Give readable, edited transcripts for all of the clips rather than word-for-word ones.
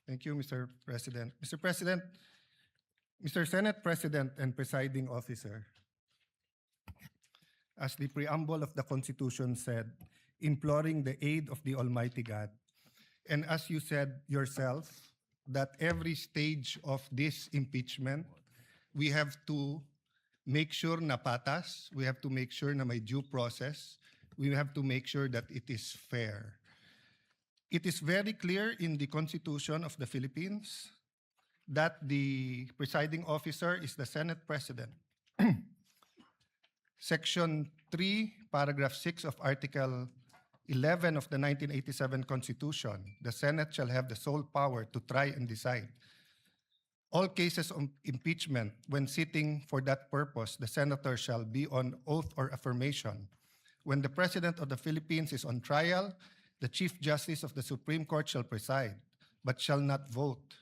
Thank you, Mr. President. Mr. President, Mr. Senate President and Presiding Officer, as the preamble of the Constitution said, imploring the aid of the Almighty God. And as you said yourself, that every stage of this impeachment, we have to make sure na patas, we have to make sure na may due process, we have to make sure that it is fair. It is very clear in the Constitution of the Philippines that the presiding officer is the Senate President. Section 3, paragraph 6 of Article 11 of the 1987 Constitution, the Senate shall have the sole power to try and decide all cases of impeachment. When sitting for that purpose, the senator shall be on oath or affirmation. When the President of the Philippines is on trial, the Chief Justice of the Supreme Court shall preside, but shall not vote.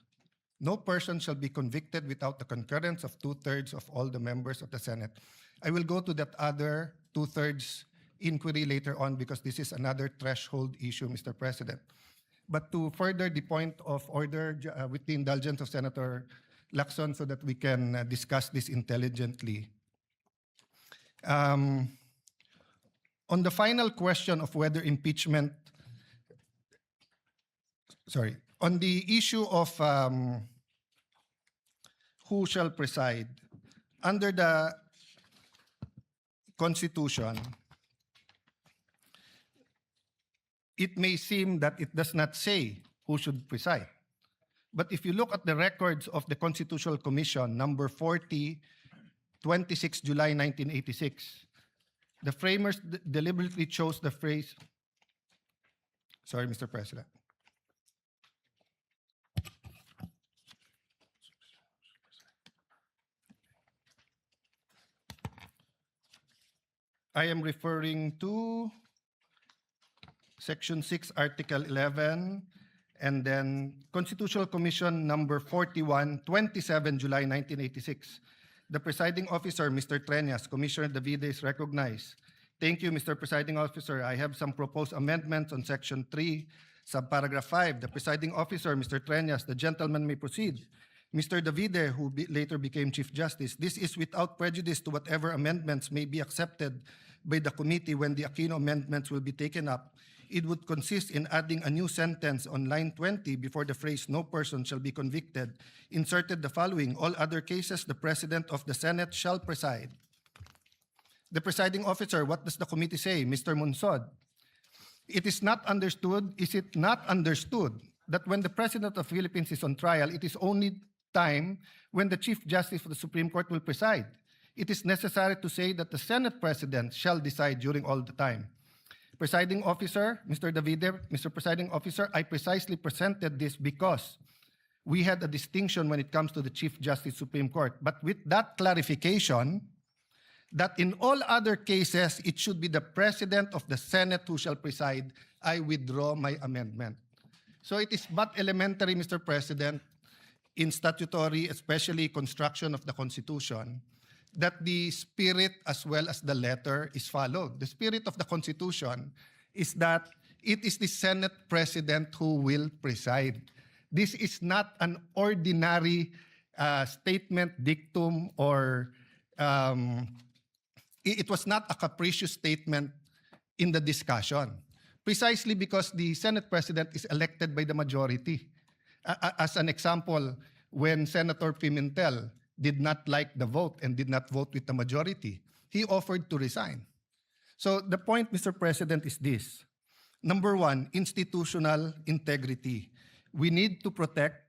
No person shall be convicted without the concurrence of 2/3 of all the members of the Senate. I will go to that other 2/3 inquiry later on because this is another threshold issue, Mr. President. But to further the point of order with the indulgence of Senator Lacson so that we can discuss this intelligently. On the final question of whether impeachment, on the issue of who shall preside, under the Constitution, it may seem that it does not say who should preside. But if you look at the records of the Constitutional Commission, number 40, 26 July 1986, the framers deliberately chose the phrase, sorry, Mr. President. I am referring to Section 6, Article 11, and then Constitutional Commission number 41, 27 July 1986. The presiding officer, Mr. Treñas, Commissioner Davide is recognized. Thank you, Mr. Presiding Officer. I have some proposed amendments on Section 3, subparagraph 5. The presiding officer, Mr. Treñas, the gentleman may proceed. Mr. Davide, who later became Chief Justice, this is without prejudice to whatever amendments may be accepted by the committee when the Aquino amendments will be taken up. It would consist in adding a new sentence on line 20 before the phrase "no person shall be convicted," inserted the following: all other cases, the President of the Senate shall preside. The presiding officer, what does the committee say? Mr. Munsod, is it not understood that when the President of the Philippines is on trial, it is only time when the Chief Justice of the Supreme Court will preside? It is necessary to say that the Senate President shall decide during all the time. Presiding Officer, Mr. Davide, Mr. Presiding Officer, I precisely presented this because we had a distinction when it comes to the Chief Justice Supreme Court. But with that clarification, that in all other cases, it should be the President of the Senate who shall preside, I withdraw my amendment. So it is but elementary, Mr. President, in statutory, especially construction of the Constitution, that the spirit as well as the letter is followed. The spirit of the Constitution is that it is the Senate President who will preside. This is not an ordinary statement, dictum, or it was not a capricious statement in the discussion, precisely because the Senate President is elected by the majority. As an example, when Senator Pimentel did not like the vote and did not vote with the majority, he offered to resign. So the point, Mr. President, is this. Number one, institutional integrity. We need to protect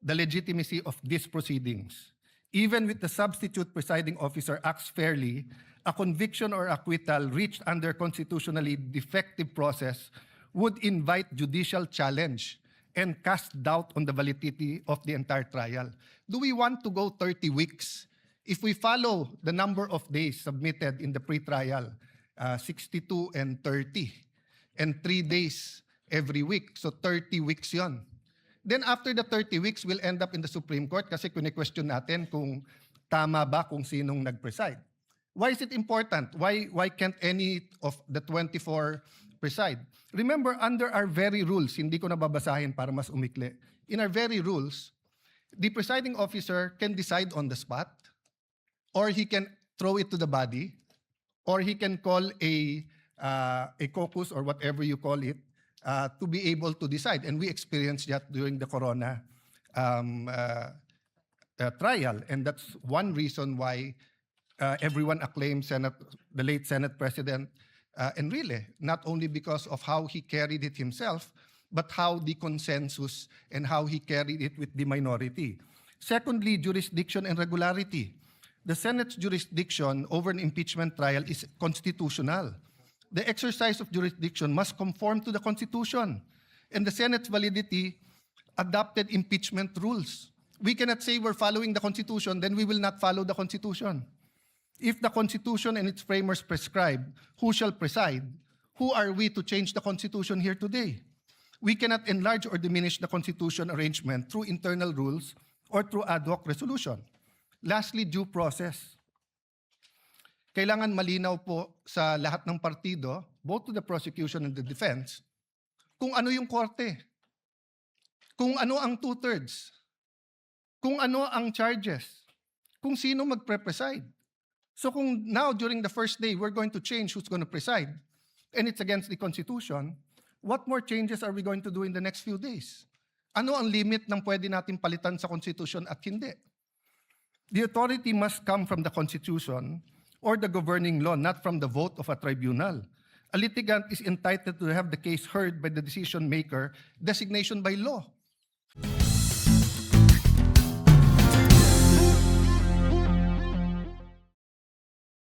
the legitimacy of these proceedings. Even with the substitute presiding officer acts fairly, a conviction or acquittal reached under constitutionally defective process would invite judicial challenge and cast doubt on the validity of the entire trial. Do we want to go 30 weeks? If we follow the number of days submitted in the pre-trial, 62 and 30, and 3 days every week, so 30 weeks yon. Then after the 30 weeks, we'll end up in the Supreme Court kasi kune-question natin kung tama ba kung sinong nag-preside. Why is it important? Why can't any of the 24 preside? Remember, under our very rules, hindi ko nababasahin para mas umikli, in our very rules, the presiding officer can decide on the spot, or he can throw it to the body, or he can call a caucus or whatever you call it to be able to decide. And we experienced that during the Corona trial, and that's one reason why everyone acclaimed the late Senate President Enrile, not only because of how he carried it himself, but how the consensus and how he carried it with the minority. Secondly, jurisdiction and regularity. The Senate's jurisdiction over an impeachment trial is constitutional. The exercise of jurisdiction must conform to the Constitution, and the Senate's validity adopted impeachment rules. We cannot say we're following the Constitution, then we will not follow the Constitution. If the Constitution and its framers prescribe who shall preside, who are we to change the Constitution here today? We cannot enlarge or diminish the Constitution arrangement through internal rules or through ad hoc resolution. Lastly, due process. Kailangan malinaw po sa lahat ng partido, both to the prosecution and the defense, kung ano yung korte, kung ano ang two-thirds, kung ano ang charges, kung sino magpre-preside. So kung now during the first day we're going to change who's going to preside, and it's against the Constitution, what more changes are we going to do in the next few days? Ano ang limit ng pwede natin palitan sa Constitution at hindi? The authority must come from the Constitution or the governing law, not from the vote of a tribunal. A litigant is entitled to have the case heard by the decision maker, designation by law.